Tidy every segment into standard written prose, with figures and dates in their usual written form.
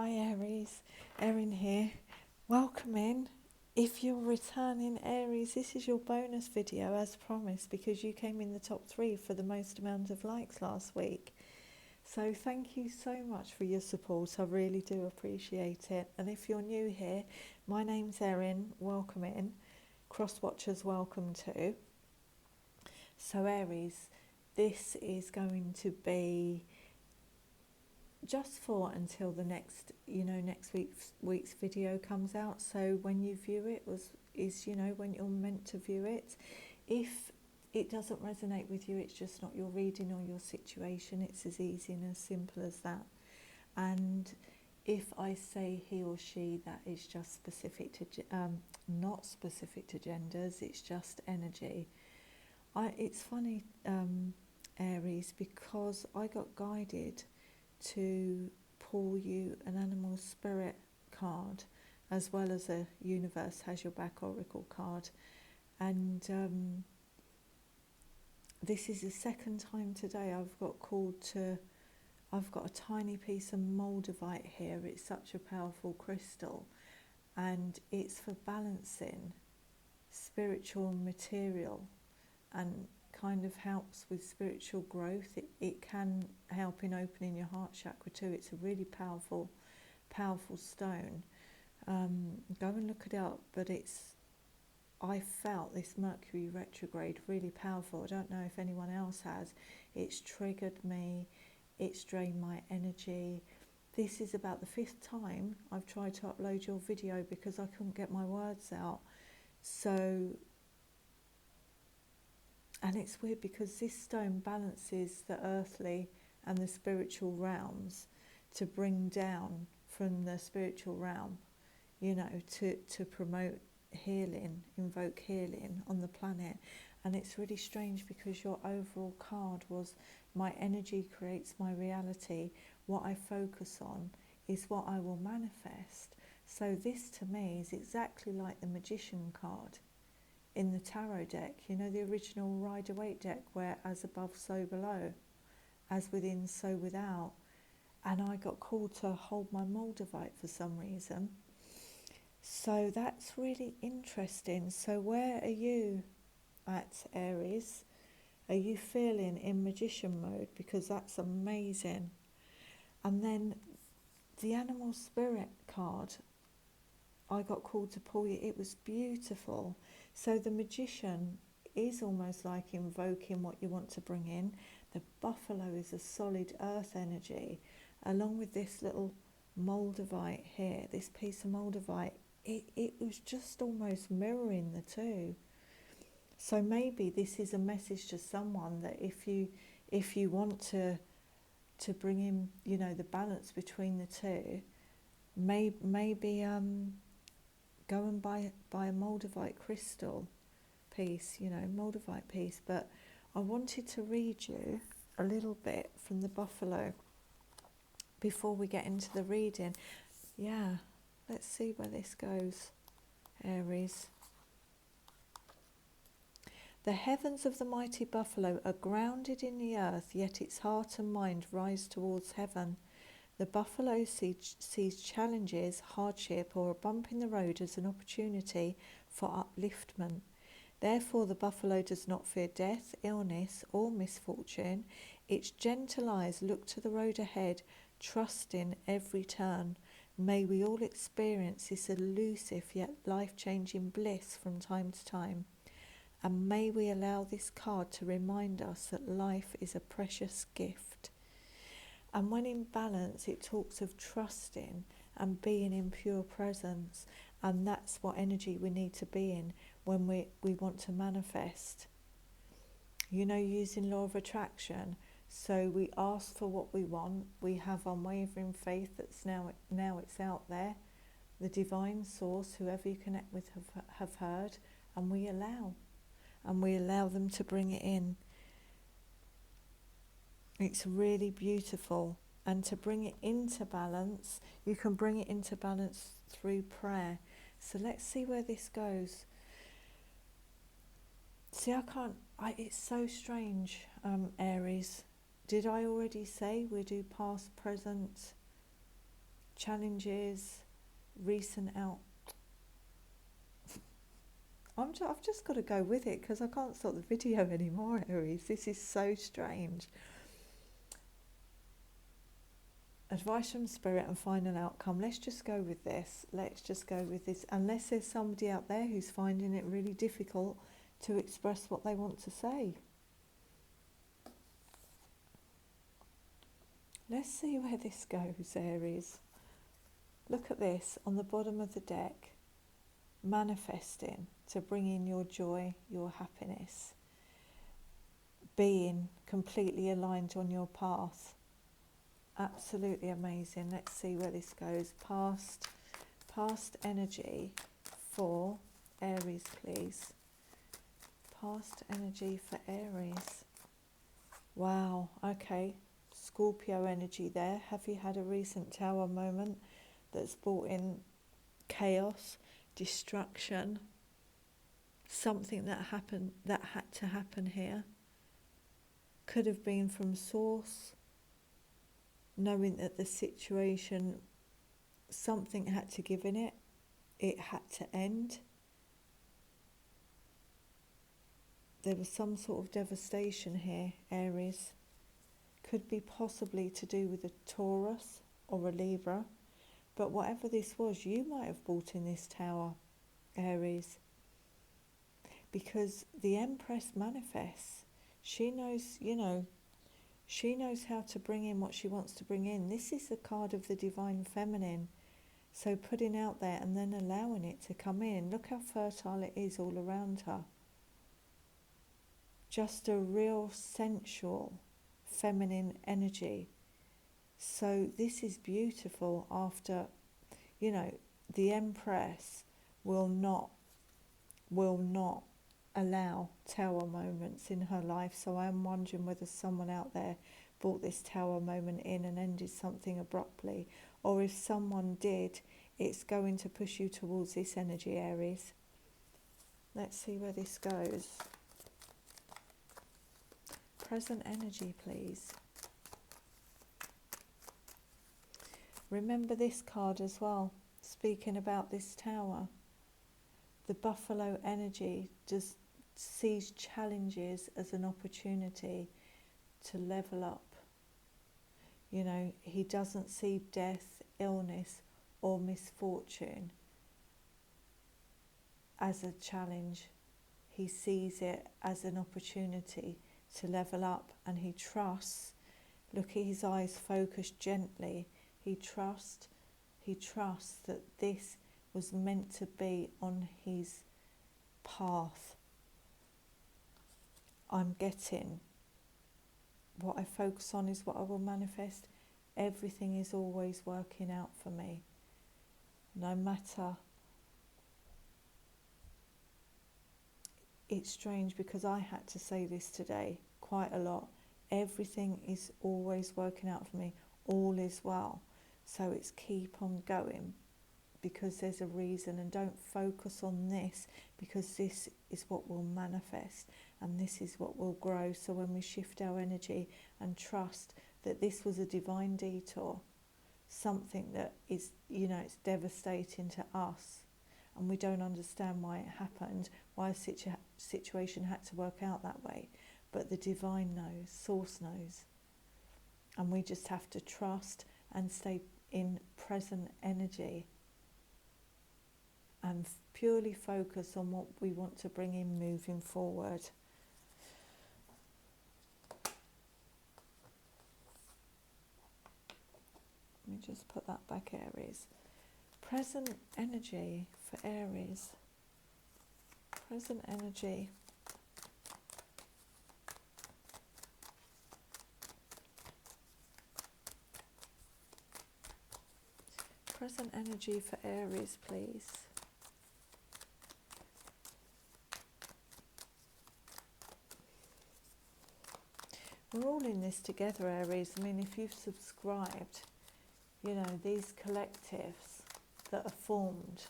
Hi Aries, Erin here. Welcome in. If you're returning Aries, this is your bonus video as promised because you came in the top 3 for the most amount of likes last week. So thank you so much for your support. I really do appreciate it. And if you're new here, my name's Erin. Welcome in. Cross watchers, welcome too. So Aries, this is going to be just for until the next week's video comes out. So when you view it is when you're meant to view it. If it doesn't resonate with you, it's just not your reading or your situation. It's as easy and as simple as that. And if I say he or she, that is just specific to not specific to genders. It's just energy. It's funny, Aries, because I got guided to pull you an animal spirit card as well as a universe has your back oracle card, and this is the second time today I've got called to. I've got a tiny piece of moldavite here. It's such a powerful crystal, and it's for balancing spiritual material and kind of helps with spiritual growth. It can help in opening your heart chakra too. It's a really powerful stone. Go and look it up, but I felt this Mercury retrograde really powerful. I don't know if anyone else has. It's triggered me, it's drained my energy. This is about the 5th time I've tried to upload your video because I couldn't get my words out. So, and it's weird because this stone balances the earthly and the spiritual realms to bring down from the spiritual realm, to promote healing, invoke healing on the planet. And it's really strange because your overall card was my energy creates my reality. What I focus on is what I will manifest. So this to me is exactly like the Magician card in the tarot deck, the original Rider-Waite deck, where as above, so below, as within, so without. And I got called to hold my moldavite for some reason. So that's really interesting. So where are you at, Aries? Are you feeling in magician mode? Because that's amazing. And then the animal spirit card, I got called to pull you. It was beautiful. So the magician is almost like invoking what you want to bring in. The buffalo is a solid earth energy, along with this little moldavite here, this piece of moldavite. It was just almost mirroring the two. So maybe this is a message to someone that if you want to bring in, the balance between the two, maybe go and buy a moldavite crystal piece, moldavite piece. But I wanted to read you a little bit from the buffalo before we get into the reading. Yeah, let's see where this goes, Aries. The heavens of the mighty buffalo are grounded in the earth, yet its heart and mind rise towards heaven. The buffalo sees challenges, hardship, or a bump in the road as an opportunity for upliftment. Therefore, the buffalo does not fear death, illness, or misfortune. Its gentle eyes look to the road ahead, trusting every turn. May we all experience this elusive yet life-changing bliss from time to time. And may we allow this card to remind us that life is a precious gift. And when in balance, it talks of trusting and being in pure presence. And that's what energy we need to be in when we want to manifest. Using law of attraction. So we ask for what we want. We have unwavering faith that's now it's out there. The divine source, whoever you connect with, have heard. And we allow them to bring it in. It's really beautiful. And to bring it into balance, you can bring it into balance through prayer. So let's see where this goes. See, it's so strange, Aries. Did I already say we do past, present, challenges, recent out. I've just got to go with it because I can't stop the video anymore, Aries. This is so strange. Advice from Spirit and final outcome. Let's just go with this. Let's just go with this. Unless there's somebody out there who's finding it really difficult to express what they want to say. Let's see where this goes, Aries. Look at this on the bottom of the deck. Manifesting to bring in your joy, your happiness. Being completely aligned on your path. Absolutely amazing. Let's see where this goes. Past energy for Aries, please. Past energy for Aries. Wow, okay. Scorpio energy there. Have you had a recent Tower moment that's brought in chaos, destruction, something that happened, that had to happen here? Could have been from source, knowing that the situation, something had to give in it, it had to end. There was some sort of devastation here, Aries. Could be possibly to do with a Taurus or a Libra. But whatever this was, you might have brought in this Tower, Aries. Because the Empress manifests. She knows, you know, she knows how to bring in what she wants to bring in. This is the card of the Divine Feminine. So putting out there and then allowing it to come in. Look how fertile it is all around her. Just a real sensual feminine energy. So this is beautiful after, you know, the Empress will not allow Tower moments in her life. So I'm wondering whether someone out there brought this Tower moment in and ended something abruptly. Or if someone did, it's going to push you towards this energy, Aries. Let's see where this goes. Present energy, please. Remember this card as well, speaking about this Tower. The Buffalo energy just sees challenges as an opportunity to level up. You know, he doesn't see death, illness, or misfortune as a challenge. He sees it as an opportunity to level up, and he trusts. Look at his eyes focused gently. He trusts that this was meant to be on his path. I'm getting what I focus on is what I will manifest. Everything is always working out for me. No matter. It's strange because I had to say this today quite a lot. Everything is always working out for me. All is well. So it's keep on going because there's a reason, and don't focus on this because this is what will manifest and this is what will grow. So when we shift our energy and trust that this was a divine detour, something that is, you know, it's devastating to us and we don't understand why it happened, why a situation had to work out that way, but the divine knows, source knows, and we just have to trust and stay in present energy and purely focus on what we want to bring in moving forward. Let me just put that back, Aries. Present energy for Aries. Present energy. Present energy for Aries, please. We're all in this together, Aries. I mean, if you've subscribed, you know, these collectives that are formed,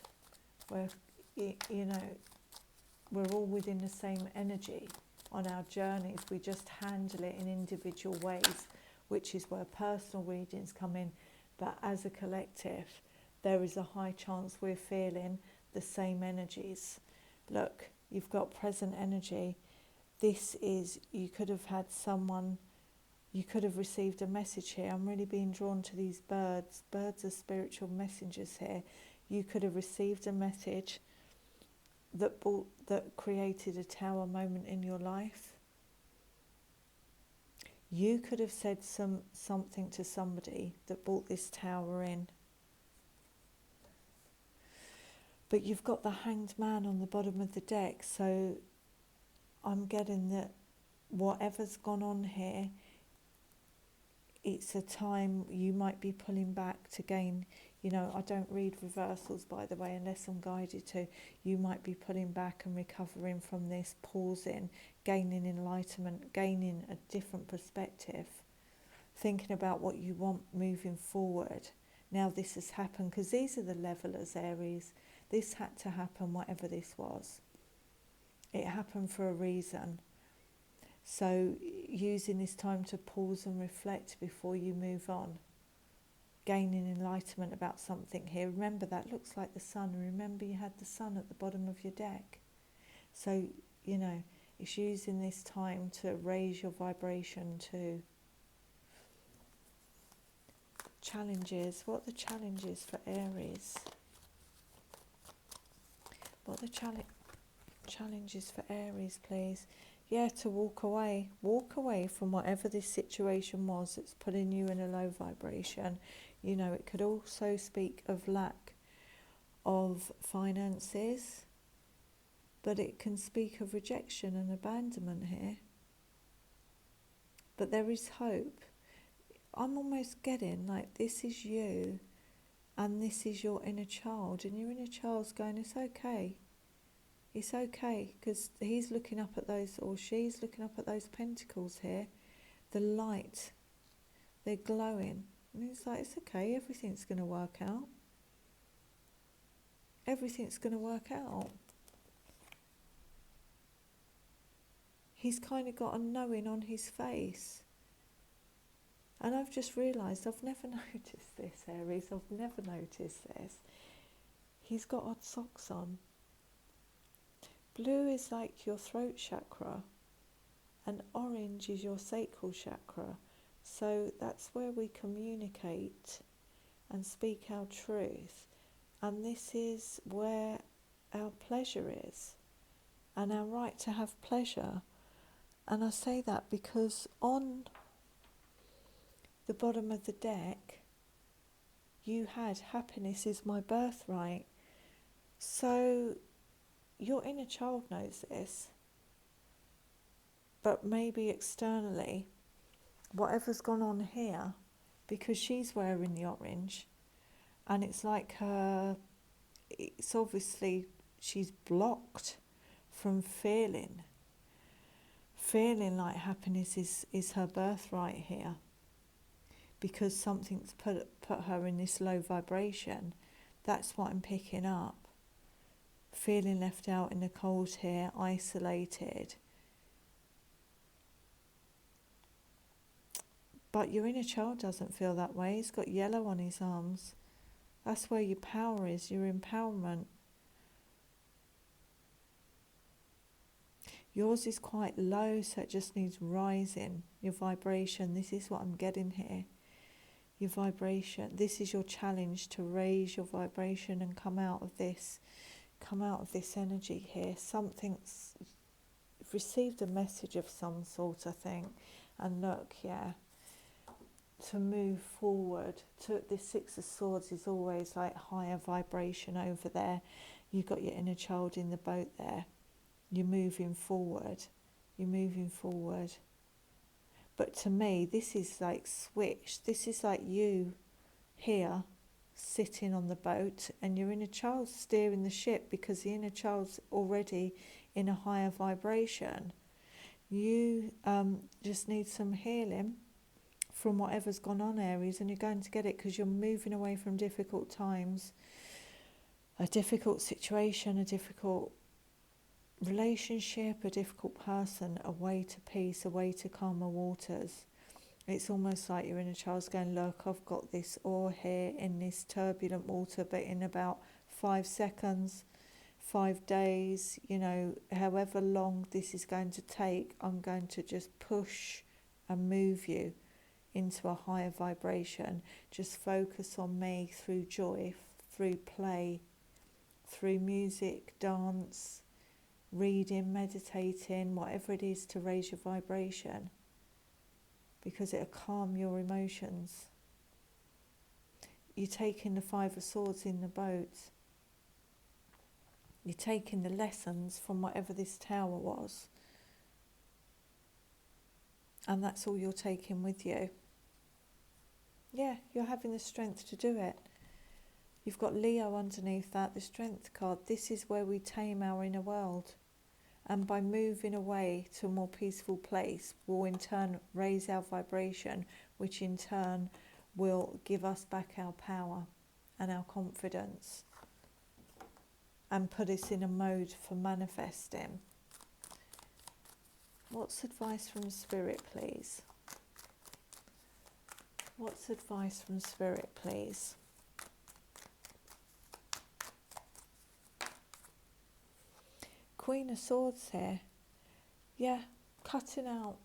where, you know, we're all within the same energy on our journeys. We just handle it in individual ways, which is where personal readings come in. but as a collective, there is a high chance we're feeling the same energies. Look, you've got present energy. This is, you could have had someone, you could have received a message here. I'm really being drawn to these birds. Birds are spiritual messengers here. You could have received a message that created a tower moment in your life. You could have said something to somebody that brought this tower in. But you've got the Hanged Man on the bottom of the deck, so I'm getting that whatever's gone on here, it's a time you might be pulling back to gain, I don't read reversals, by the way, unless I'm guided to. You might be pulling back and recovering from this, pausing, gaining enlightenment, gaining a different perspective, thinking about what you want moving forward. Now this has happened, because these are the levelers, Aries. This had to happen, whatever this was. It happened for a reason. So using this time to pause and reflect before you move on. Gaining enlightenment about something here. Remember, that looks like the sun. Remember, you had the sun at the bottom of your deck. So, it's using this time to raise your vibration to challenges. What are the challenges for Aries? What are the challenges for Aries, please? Yeah, to walk away from whatever this situation was that's putting you in a low vibration. It could also speak of lack of finances, but it can speak of rejection and abandonment here. But there is hope. I'm almost getting like this is you and this is your inner child, and your inner child's going, it's okay. It's okay, because he's looking up at those, or she's looking up at those pentacles here, the light, they're glowing. And it's like, it's okay, everything's going to work out. Everything's going to work out. He's kind of got a knowing on his face. And I've just realised, I've never noticed this, Aries, I've never noticed this. He's got odd socks on. Blue is like your throat chakra, and orange is your sacral chakra. So that's where we communicate and speak our truth. And this is where our pleasure is, and our right to have pleasure. And I say that because on the bottom of the deck, you had happiness is my birthright. So your inner child knows this, but maybe externally, whatever's gone on here, because she's wearing the orange, and it's like it's obviously she's blocked from feeling like happiness is her birthright here, because something's put her in this low vibration. That's what I'm picking up. Feeling left out in the cold here, isolated. But your inner child doesn't feel that way. He's got yellow on his arms. That's where your power is, your empowerment. Yours is quite low, so it just needs rising. Your vibration, this is what I'm getting here. Your vibration, this is your challenge to raise your vibration and come out of this energy here. Something's received a message of some sort, I think. And look, yeah, to move forward. This Six of Swords is always like higher vibration over there. You've got your inner child in the boat there. You're moving forward. You're moving forward. But to me, this is like switched. This is like you here, sitting on the boat, and your inner child's steering the ship, because the inner child's already in a higher vibration. You just need some healing from whatever's gone on, Aries, and you're going to get it, because you're moving away from difficult times, a difficult situation, a difficult relationship, a difficult person, away to peace, away to calmer waters. It's almost like your inner child's going, look, I've got this ore here in this turbulent water, but in about 5 seconds, 5 days, you know, however long this is going to take, I'm going to just push and move you into a higher vibration. Just focus on me through joy, through play, through music, dance, reading, meditating, whatever it is to raise your vibration, because it'll calm your emotions. You're taking the 5 of Swords in the boat. You're taking the lessons from whatever this tower was, and that's all you're taking with you. Yeah, you're having the strength to do it. You've got Leo underneath that, the Strength card. This is where we tame our inner world. And by moving away to a more peaceful place, we'll in turn raise our vibration, which in turn will give us back our power and our confidence and put us in a mode for manifesting. What's advice from Spirit, please? What's advice from Spirit, please? Queen of Swords here. Yeah, cutting out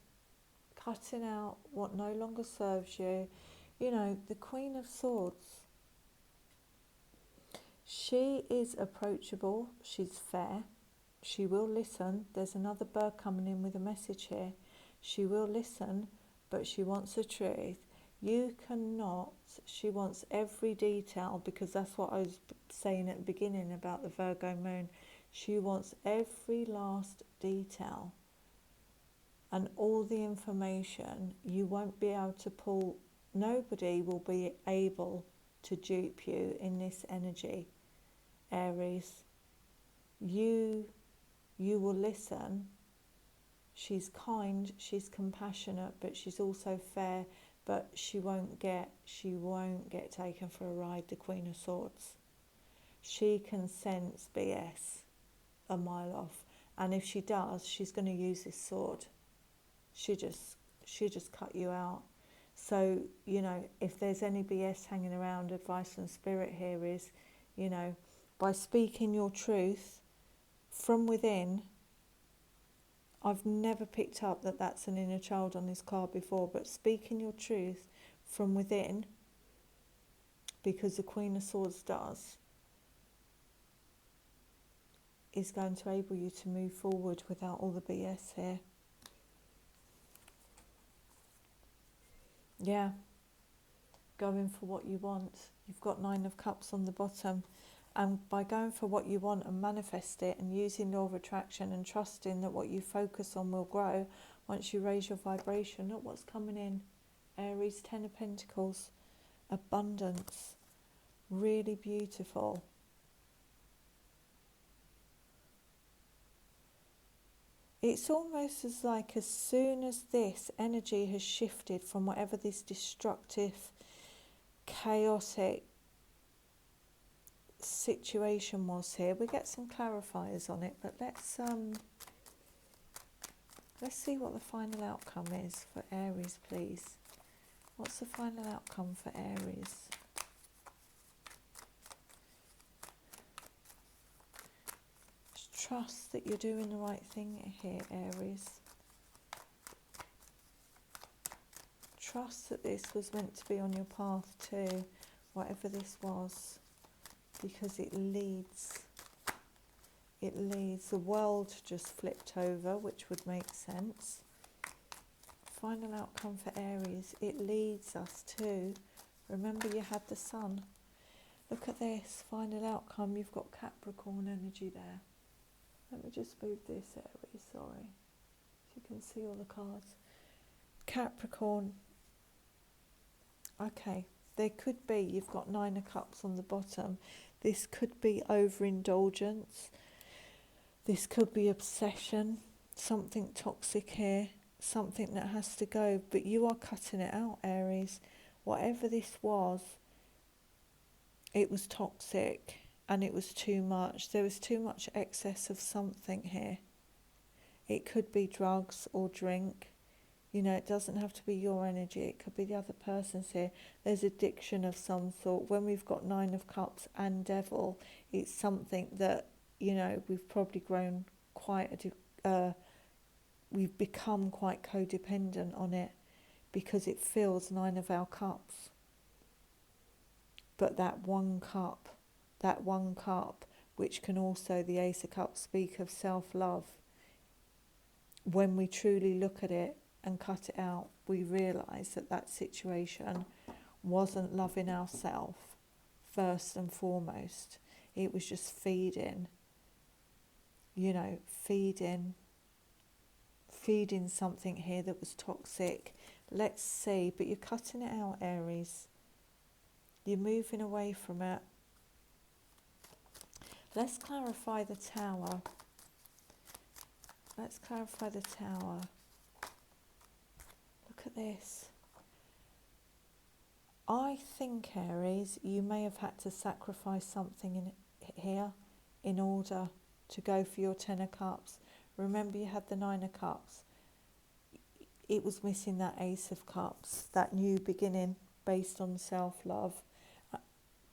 what no longer serves you. You know, the Queen of Swords, she is approachable, she's fair, she will listen. There's another bird coming in with a message here. She will listen, but she wants the truth. You cannot, she wants every detail, because that's what I was saying at the beginning about the Virgo moon. She wants every last detail and all the information. You won't be able to pull, nobody will be able to dupe you in this energy, Aries. You will listen. She's kind, she's compassionate, but she's also fair, but she won't get taken for a ride, the Queen of Swords. She can sense BS a mile off, and if she does, she's going to use this sword. She just cut you out. So, you know, if there's any BS hanging around, advice from Spirit here is, you know, by speaking your truth from within. I've never picked up that that's an inner child on this card before, but speaking your truth from within, because the Queen of Swords does, is going to enable you to move forward without all the BS here. Yeah, going for what you want. You've got 9 of Cups on the bottom, and by going for what you want and manifest it and using law of attraction and trusting that what you focus on will grow, once you raise your vibration, look what's coming in. Aries, 10 of Pentacles, abundance, really beautiful. It's almost as like as soon as this energy has shifted from whatever this destructive, chaotic situation was here, we get some clarifiers on it, but let's see what the final outcome is for Aries, please. What's the final outcome for Aries? Trust that you're doing the right thing here, Aries. Trust that this was meant to be on your path too, whatever this was, because it leads. It leads. The world just flipped over, which would make sense. Final outcome for Aries. It leads us to, remember you had the Sun. Look at this. Final outcome. You've got Capricorn energy there. Let me just move this, Aries, sorry. So you can see all the cards. Capricorn. Okay, there could be, you've got 9 of Cups on the bottom. This could be overindulgence. This could be obsession. Something toxic here. Something that has to go. But you are cutting it out, Aries. Whatever this was, it was toxic. And it was too much. There was too much excess of something here. It could be drugs or drink. You know, it doesn't have to be your energy. It could be the other person's here. There's addiction of some sort. When we've got Nine of Cups and Devil, it's something that, you know, we've probably grown quite we've become quite codependent on it because it fills 9 of our cups. But that one cup, which can also, the Ace of Cups, speak of self-love, when we truly look at it and cut it out, we realise that that situation wasn't loving ourselves first and foremost. It was just feeding, you know, feeding something here that was toxic. Let's see, but you're cutting it out, Aries. You're moving away from it. Let's clarify the Tower. Let's clarify the Tower. Look at this. I think, Aries, you may have had to sacrifice something in here in order to go for your 10 of Cups. Remember, you had the 9 of Cups. It was missing that Ace of Cups, that new beginning based on self-love.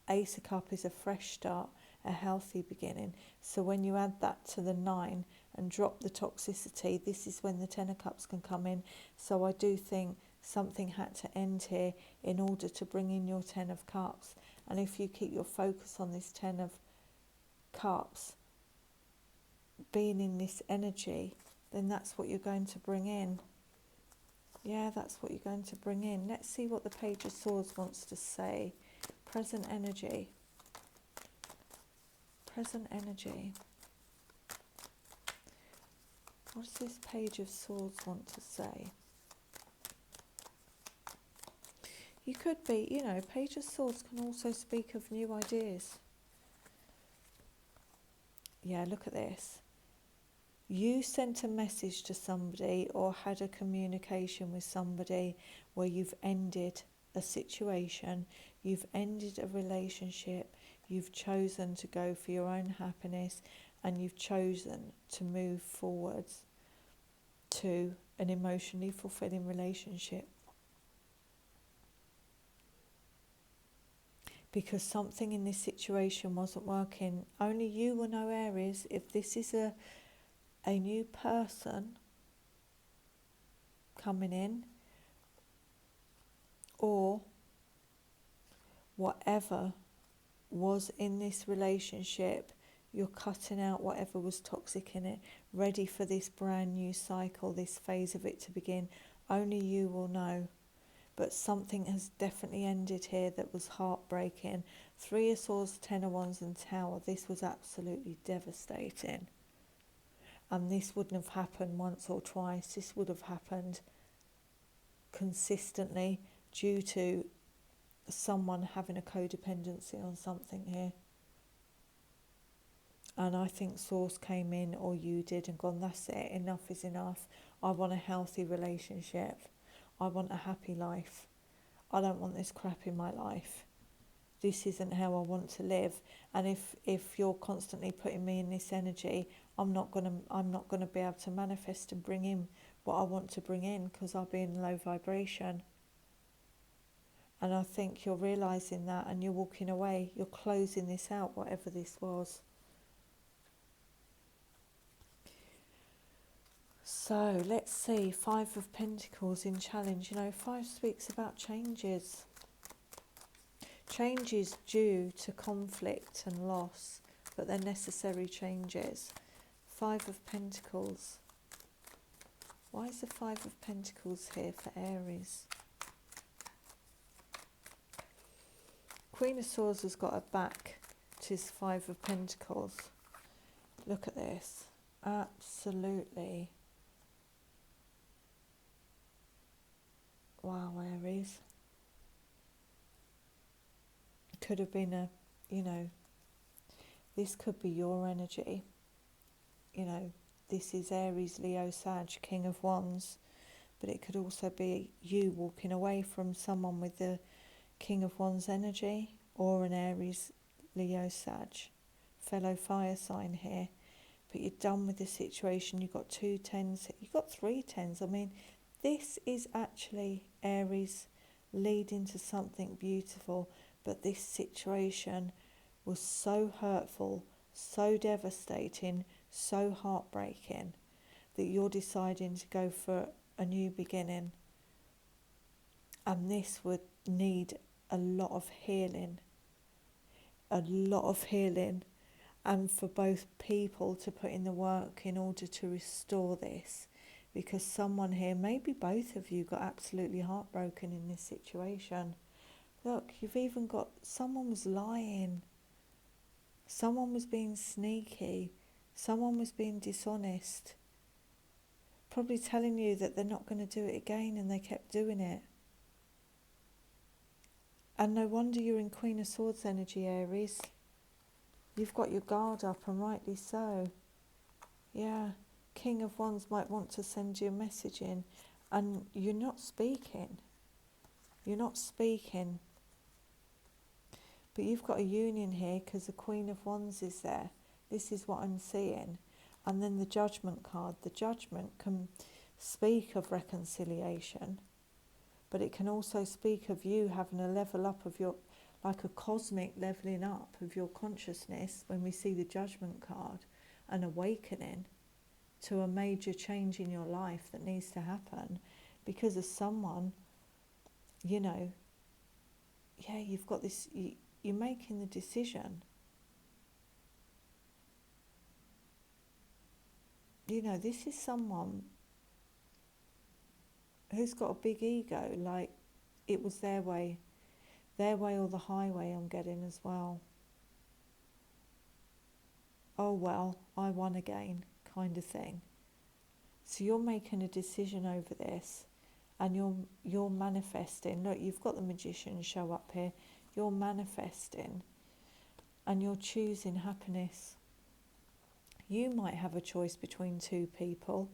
Ace of Cups is a fresh start, a healthy beginning. So when you add that to the 9 and drop the toxicity, this is when the 10 of Cups can come in. So I do think something had to end here in order to bring in your 10 of Cups. And if you keep your focus on this 10 of Cups, being in this energy, then that's what you're going to bring in. Yeah, that's what you're going to bring in. Let's see what the Page of Swords wants to say. Present energy. Present energy. What does this Page of Swords want to say? You could be, you know, Page of Swords can also speak of new ideas. Yeah, look at this. You sent a message to somebody or had a communication with somebody where you've ended a situation, you've ended a relationship, you've chosen to go for your own happiness, and you've chosen to move forwards to an emotionally fulfilling relationship. Because something in this situation wasn't working. Only you will know, Aries, if this is a new person coming in, or whatever was in this relationship, you're cutting out whatever was toxic in it, ready for this brand new cycle, this phase of it to begin. Only you will know. But something has definitely ended here that was heartbreaking. 3 of Swords, 10 of Wands and Tower. This was absolutely devastating. And this wouldn't have happened once or twice. This would have happened consistently due to someone having a codependency on something here. And I think Source came in, or you did, and gone, that's it, enough is enough. I want a healthy relationship. I want a happy life. I don't want this crap in my life. This isn't how I want to live. And if you're constantly putting me in this energy, I'm not gonna be able to manifest and bring in what I want to bring in, because I'll be in low vibration. And I think you're realising that, and you're walking away. You're closing this out, whatever this was. So let's see, 5 of Pentacles in challenge. You know, 5 speaks about changes. Changes due to conflict and loss, but they're necessary changes. 5 of Pentacles. Why is the 5 of Pentacles here for Aries? Queen of Swords has got her back to his 5 of Pentacles. Look at this. Absolutely. Wow, Aries. Could have been a, you know, this could be your energy. You know, this is Aries, Leo, Sag, King of Wands. But it could also be you walking away from someone with the King of Wands energy, or an Aries, Leo, Sag, fellow fire sign here. But you're done with the situation. You've got 2 10s. You've got 3 10s. I mean, This is actually Aries leading to something beautiful, but this situation was so hurtful, so devastating, so heartbreaking that you're deciding to go for a new beginning. And this would need a lot of healing, and for both people to put in the work in order to restore this, because someone here, maybe both of you, got absolutely heartbroken in this situation. Look, you've even got, someone was lying, someone was being sneaky, someone was being dishonest, probably telling you that they're not going to do it again, and they kept doing it. And no wonder you're in Queen of Swords energy, Aries. You've got your guard up, and rightly so. Yeah, King of Wands might want to send you a message in, and you're not speaking. You're not speaking. But you've got a union here because the Queen of Wands is there. This is what I'm seeing. And then the Judgment card. The Judgment can speak of reconciliation, but it can also speak of you having a level up of your, like a cosmic leveling up of your consciousness when we see the Judgment card, an awakening to a major change in your life that needs to happen because of someone, you know, yeah, you've got this, you're making the decision. You know, this is someone who's got a big ego, like it was their way or the highway, I'm getting as well. Oh well, I won again, kind of thing. So you're making a decision over this, and you're manifesting. Look, you've got the Magician show up here. You're manifesting, and you're choosing happiness. You might have a choice between two people,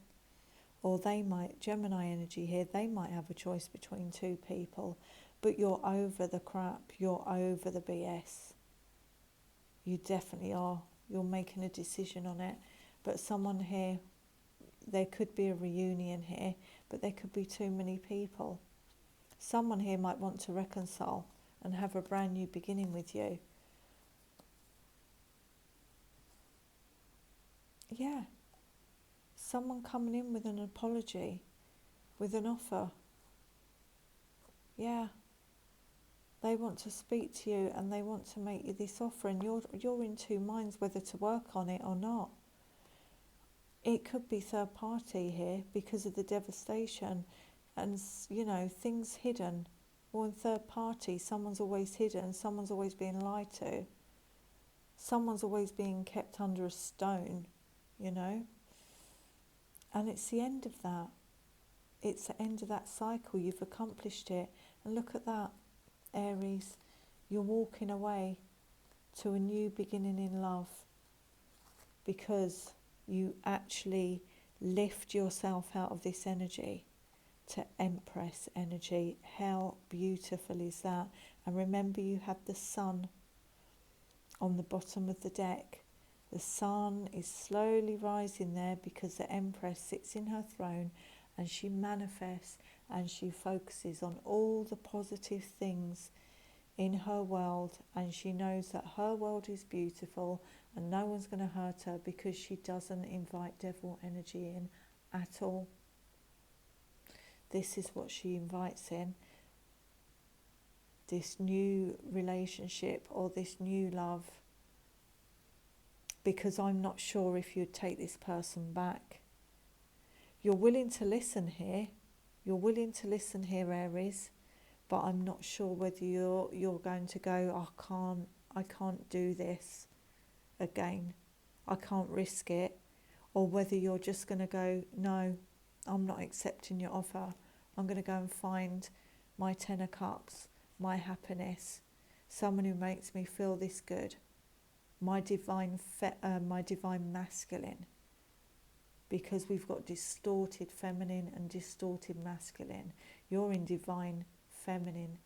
or they might, Gemini energy here, they might have a choice between two people, but you're over the crap, you're over the BS. You definitely are. You're making a decision on it. But someone here, there could be a reunion here, but there could be too many people. Someone here might want to reconcile and have a brand new beginning with you. Yeah. Someone coming in with an apology, with an offer. Yeah. They want to speak to you and they want to make you this offer, and you're in two minds whether to work on it or not. It could be third party here because of the devastation and, you know, things hidden. Or in third party, someone's always hidden, someone's always being lied to. Someone's always being kept under a stone, you know. And it's the end of that. It's the end of that cycle. You've accomplished it. And look at that, Aries. You're walking away to a new beginning in love because you actually lift yourself out of this energy to Empress energy. How beautiful is that? And remember, you have the sun on the bottom of the deck. The sun is slowly rising there because the Empress sits in her throne and she manifests and she focuses on all the positive things in her world, and she knows that her world is beautiful and no one's going to hurt her because she doesn't invite devil energy in at all. This is what she invites in, this new relationship or this new love, because I'm not sure if you'd take this person back. You're willing to listen here. You're willing to listen here, Aries, but I'm not sure whether you're going to go, I can't do this again. I can't risk it. Or whether you're just going to go, no, I'm not accepting your offer. I'm going to go and find my 10 of cups, my happiness, someone who makes me feel this good, my divine masculine. Because we've got distorted feminine and distorted masculine. You're in divine feminine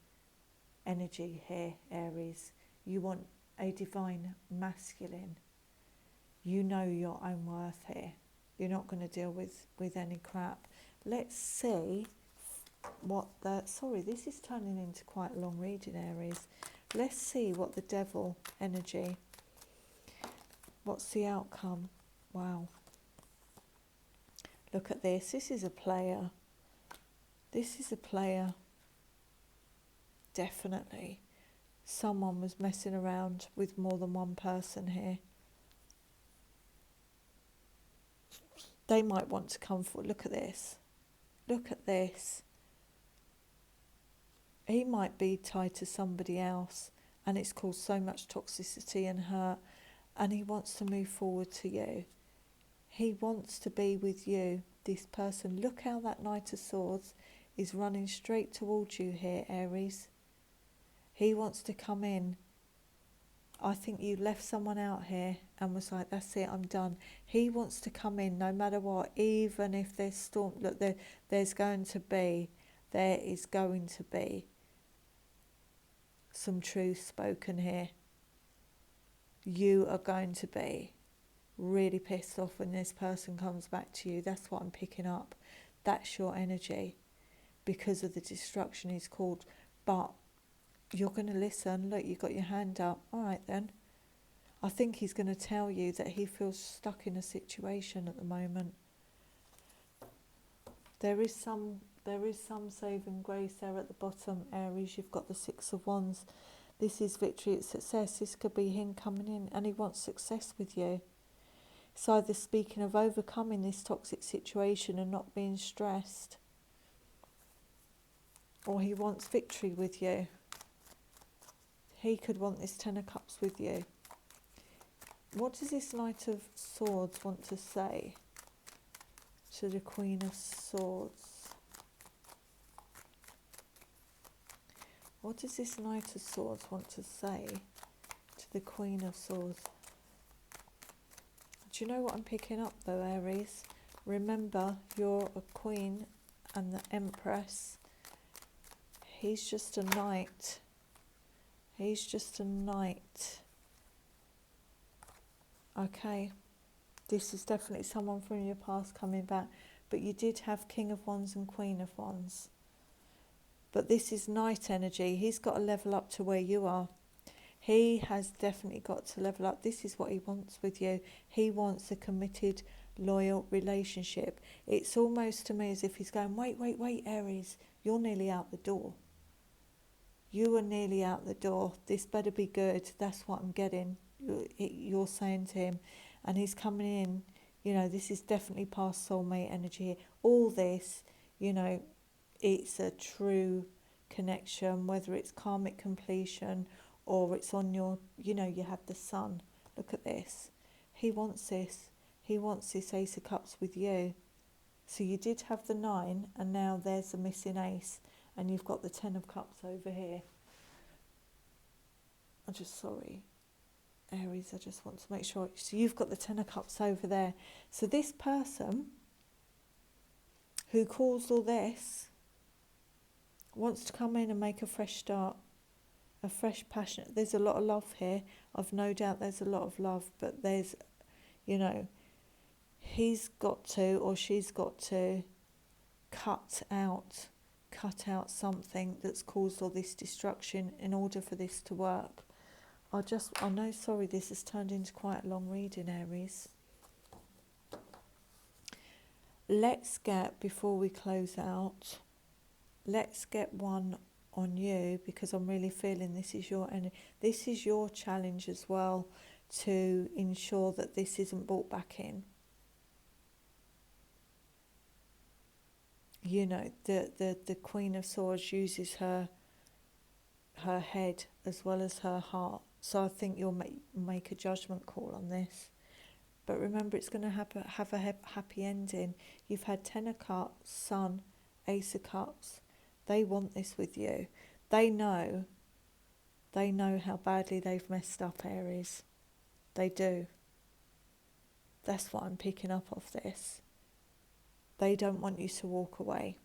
energy here, Aries. You want a divine masculine. You know your own worth here. You're not going to deal with any crap. Let's see what the... Sorry, this is turning into quite a long reading, Aries. Let's see what the devil energy... What's the outcome? Wow. Look at this. This is a player. This is a player. Definitely. Someone was messing around with more than one person here. They might want to come forward. Look at this. Look at this. He might be tied to somebody else and it's caused so much toxicity and hurt, and he wants to move forward to you. He wants to be with you, this person. Look how that Knight of Swords is running straight towards you here, Aries. He wants to come in. I think you left someone out here and was like, that's it, I'm done. He wants to come in no matter what, even if there's storm. Look, there is going to be some truth spoken here. You are going to be really pissed off when this person comes back to you. That's what I'm picking up. That's your energy because of the destruction he's called. But you're going to listen. Look, you got your hand up. All right then. I think he's going to tell you that he feels stuck in a situation at the moment. There is some saving grace there at the bottom, Aries. You've got the Six of Wands. This is victory, it's success. This could be him coming in and he wants success with you. It's either speaking of overcoming this toxic situation and not being stressed, or he wants victory with you. He could want this Ten of Cups with you. What does this Knight of Swords want to say to the Queen of Swords? What does this Knight of Swords want to say to the Queen of Swords? Do you know what I'm picking up though, Aries? Remember, you're a queen and the Empress. He's just a knight. He's just a knight. Okay. This is definitely someone from your past coming back. But you did have King of Wands and Queen of Wands. But this is knight energy. He's got to level up to where you are. He has definitely got to level up. This is what he wants with you. He wants a committed, loyal relationship. It's almost to me as if he's going, wait, Aries, you're nearly out the door. You are nearly out the door. This better be good. That's what I'm getting. You're saying to him. And he's coming in. You know, this is definitely past soulmate energy here. All this, you know, it's a true connection, whether it's karmic completion or it's on your, you know, you have the sun. Look at this. He wants this. He wants this Ace of Cups with you. So you did have the 9 and now there's the missing ace and you've got the 10 of Cups over here. I'm just sorry, Aries, I just want to make sure. So you've got the 10 of Cups over there. So this person who caused all this wants to come in and make a fresh start, a fresh passion. There's a lot of love here. I've no doubt there's a lot of love, but there's, you know, he's got to or she's got to cut out something that's caused all this destruction in order for this to work. I know, sorry, this has turned into quite a long reading, Aries. Let's get, before we close out, let's get one on you, because I'm really feeling this is your energy. This is your challenge as well, to ensure that this isn't brought back in. You know, the Queen of Swords uses her head as well as her heart. So I think you'll make a judgment call on this. But remember, it's going to have a happy ending. You've had 10 of Cups, Sun, Ace of Cups. They want this with you. They know how badly they've messed up, Aries. They do. That's what I'm picking up off this. They don't want you to walk away.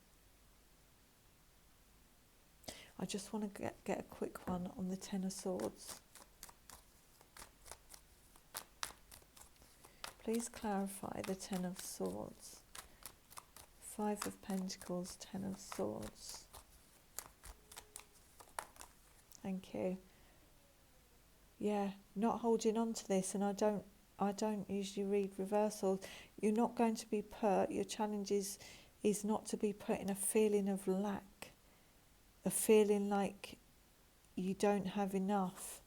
I just want to get a quick one on the 10 of Swords. Please clarify the 10 of Swords Five of Pentacles, Ten of Swords. Thank you. Yeah, not holding on to this, and I don't usually read reversals. You're not going to be put, your challenge is not to be put in a feeling of lack, a feeling like you don't have enough,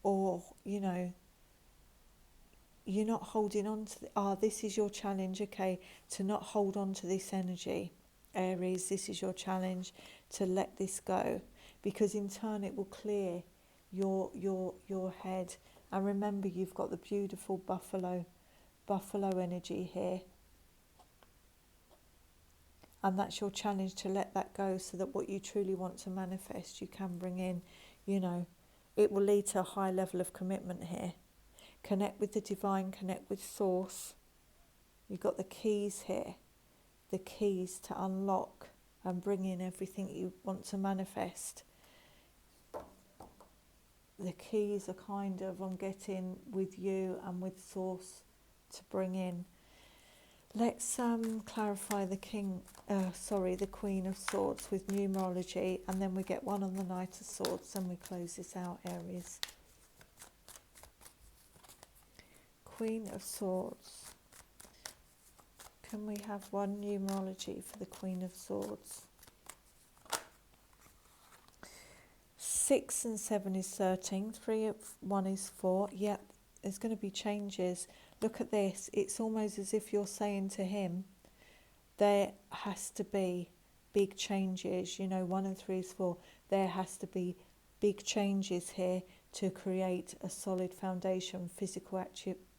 or, you know, you're not holding on to, this is your challenge, okay, to not hold on to this energy. Aries, this is your challenge, to let this go, because in turn it will clear your head. And remember, you've got the beautiful buffalo energy here, and that's your challenge, to let that go, so that what you truly want to manifest you can bring in. You know, it will lead to a high level of commitment here. Connect with the divine, connect with source. You've got the keys here, the keys to unlock and bring in everything you want to manifest. The keys are kind of, I'm getting, with you and with source to bring in. Let's clarify the the Queen of Swords with numerology, and then we get one on the Knight of Swords, and we close this out, Aries. Queen of Swords. Can we have one numerology for the Queen of Swords? 6 and 7 is 13. 3 of 1 is 4. Yep, there's going to be changes. Look at this. It's almost as if you're saying to him, there has to be big changes. You know, 1 and 3 is 4. There has to be big changes here to create a solid foundation. Physical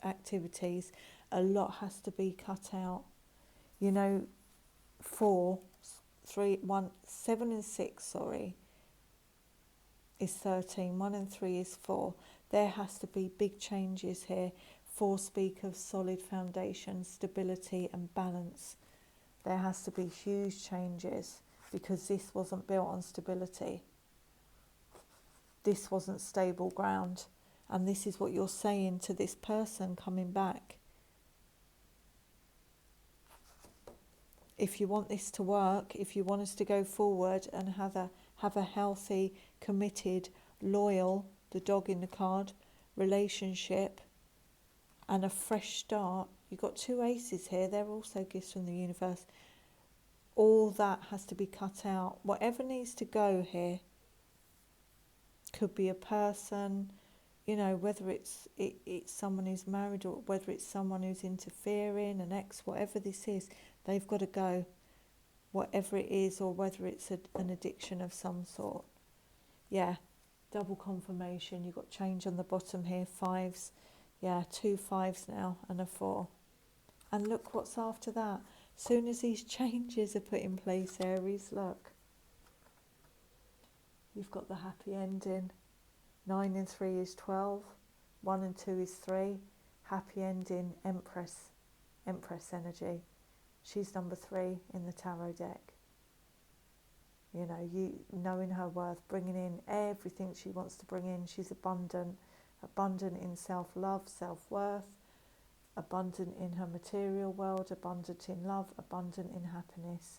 activities. A lot has to be cut out. You know, 7 and 6, sorry, is 13. 1 and 3 is 4. There has to be big changes here. 4 speak of solid foundation, stability and balance. There has to be huge changes, because this wasn't built on stability. This wasn't stable ground. And this is what you're saying to this person coming back. If you want this to work, if you want us to go forward and have a healthy, committed, loyal, the dog in the card, relationship, and a fresh start. You've got 2 aces here. They're also gifts from the universe. All that has to be cut out. Whatever needs to go here, could be a person, you know, whether it's someone who's married, or whether it's someone who's interfering, an ex, whatever this is, they've got to go, whatever it is, or whether it's an addiction of some sort. Yeah, double confirmation. You've got change on the bottom here, 5s. Yeah, 2 5s now and a 4. And look what's after that. Soon as these changes are put in place, Aries, look. You've got the happy ending. 9 and 3 is 12. 1 and 2 is 3. Happy ending, Empress energy. She's number 3 in the tarot deck. You know, you knowing her worth, bringing in everything she wants to bring in. She's abundant in self-love, self-worth, abundant in her material world, abundant in love, abundant in happiness.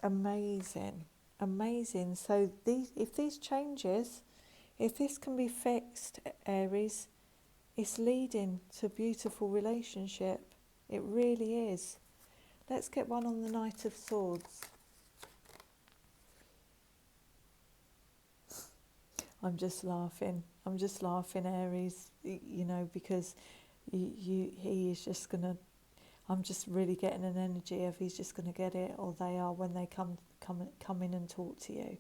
Amazing. So if these changes, if this can be fixed, Aries, it's leading to a beautiful relationship. It really is. Let's get one on the Knight of Swords. I'm just laughing, Aries, you know, because he is just going to, I'm just really getting an energy of he's just going to get it, or they are, when they come in and talk to you.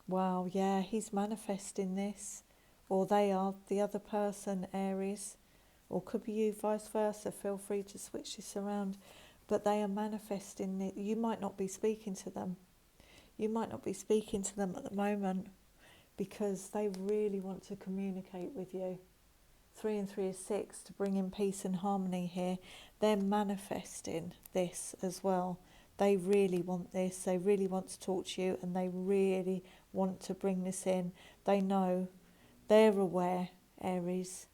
Wow, yeah, he's manifesting this, or they are, the other person, Aries, or could be you, vice versa. Feel free to switch this around, but they are manifesting it. You might not be speaking to them. You might not be speaking to them at the moment, because they really want to communicate with you. 3 and 3 is 6, to bring in peace and harmony here. They're manifesting this as well. They really want this. They really want to talk to you, and they really want to bring this in. They know. They're aware, Aries.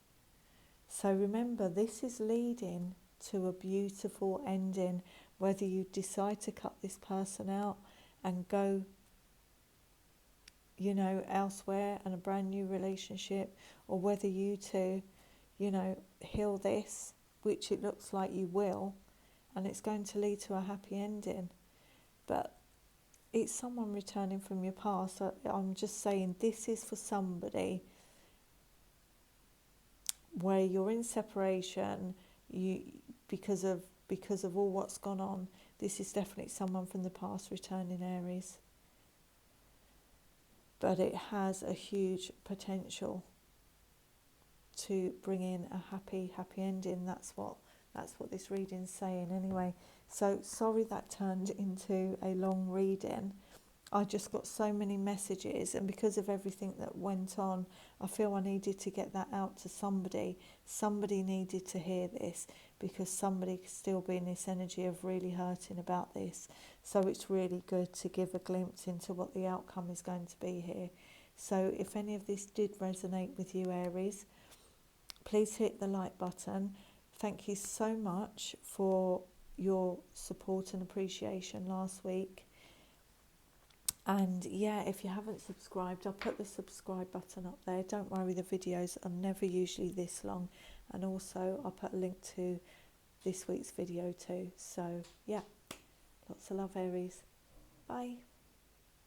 So remember, this is leading to a beautiful ending, whether you decide to cut this person out and go, you know, elsewhere and a brand new relationship, or whether you two, you know, heal this, which it looks like you will, and it's going to lead to a happy ending. But it's someone returning from your past. I'm just saying, this is for somebody where you're in separation, you because of all what's gone on. This is definitely someone from the past returning, Aries. But it has a huge potential to bring in a happy ending. That's what this reading's saying anyway. So sorry that turned into a long reading. I just got so many messages, and because of everything that went on, I feel I needed to get that out to somebody. Somebody needed to hear this, because somebody could still be in this energy of really hurting about this. So it's really good to give a glimpse into what the outcome is going to be here. So if any of this did resonate with you, Aries, please hit the like button. Thank you so much for your support and appreciation last week. And yeah, if you haven't subscribed, I'll put the subscribe button up there. Don't worry, the videos are never usually this long. And also I'll put a link to this week's video too. So yeah, lots of love, Aries. Bye.